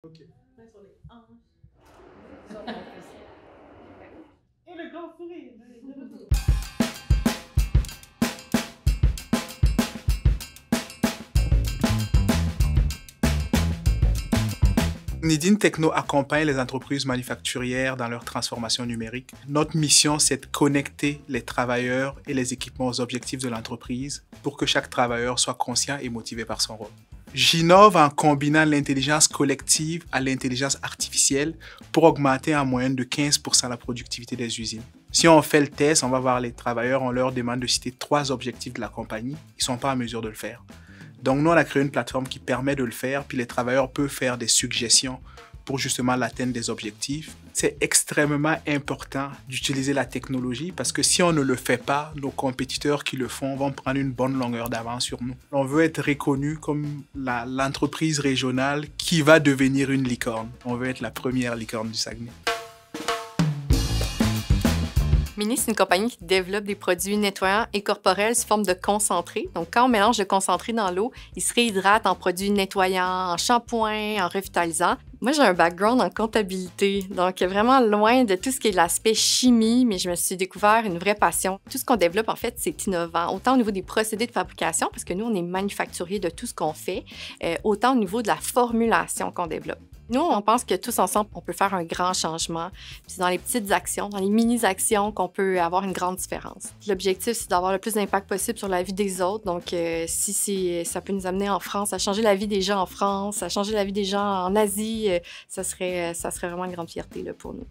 Ok. Main sur les hanches. Sur ton fessier. Et le grand sourire. De retour. Nidine Techno accompagne les entreprises manufacturières dans leur transformation numérique. Notre mission, c'est de connecter les travailleurs et les équipements aux objectifs de l'entreprise pour que chaque travailleur soit conscient et motivé par son rôle. J'innove en combinant l'intelligence collective à l'intelligence artificielle pour augmenter en moyenne de 15% la productivité des usines. Si on fait le test, on va voir les travailleurs, on leur demande de citer 3 objectifs de la compagnie, ils ne sont pas en mesure de le faire. Donc nous, on a créé une plateforme qui permet de le faire, puis les travailleurs peuvent faire des suggestions pour justement l'atteinte des objectifs. C'est extrêmement important d'utiliser la technologie parce que si on ne le fait pas, nos compétiteurs qui le font vont prendre une bonne longueur d'avance sur nous. On veut être reconnu comme l'entreprise régionale qui va devenir une licorne. On veut être la première licorne du Saguenay. Mini, c'est une compagnie qui développe des produits nettoyants et corporels sous forme de concentré. Donc, quand on mélange le concentré dans l'eau, il se réhydrate en produits nettoyants, en shampoing, en revitalisant. Moi, j'ai un background en comptabilité, donc vraiment loin de tout ce qui est l'aspect chimie, mais je me suis découvert une vraie passion. Tout ce qu'on développe, en fait, c'est innovant, autant au niveau des procédés de fabrication, parce que nous, on est manufacturier de tout ce qu'on fait, autant au niveau de la formulation qu'on développe. Nous, on pense que tous ensemble, on peut faire un grand changement. Puis c'est dans les petites actions, dans les mini-actions qu'on peut avoir une grande différence. L'objectif, c'est d'avoir le plus d'impact possible sur la vie des autres. Donc, si ça peut nous amener en France, à changer la vie des gens en France, à changer la vie des gens en Asie, ça serait vraiment une grande fierté là, pour nous.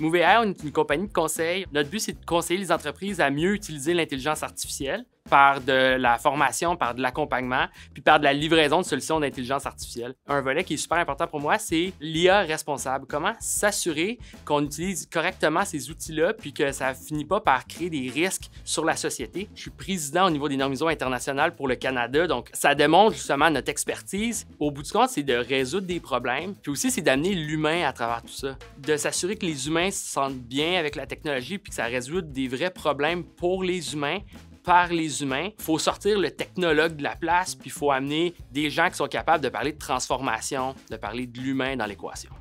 MoveAI, on est une compagnie de conseil. Notre but, c'est de conseiller les entreprises à mieux utiliser l'intelligence artificielle par de la formation, par de l'accompagnement, puis par de la livraison de solutions d'intelligence artificielle. Un volet qui est super important pour moi, c'est l'IA responsable. Comment s'assurer qu'on utilise correctement ces outils-là, puis que ça finit pas par créer des risques sur la société. Je suis président au niveau des normes ISO internationales pour le Canada, donc ça démontre justement notre expertise. Au bout du compte, c'est de résoudre des problèmes, puis aussi c'est d'amener l'humain à travers tout ça. De s'assurer que les humains se sentent bien avec la technologie, puis que ça résout des vrais problèmes pour les humains, par les humains. Il faut sortir le technologue de la place, puis il faut amener des gens qui sont capables de parler de transformation, de parler de l'humain dans l'équation.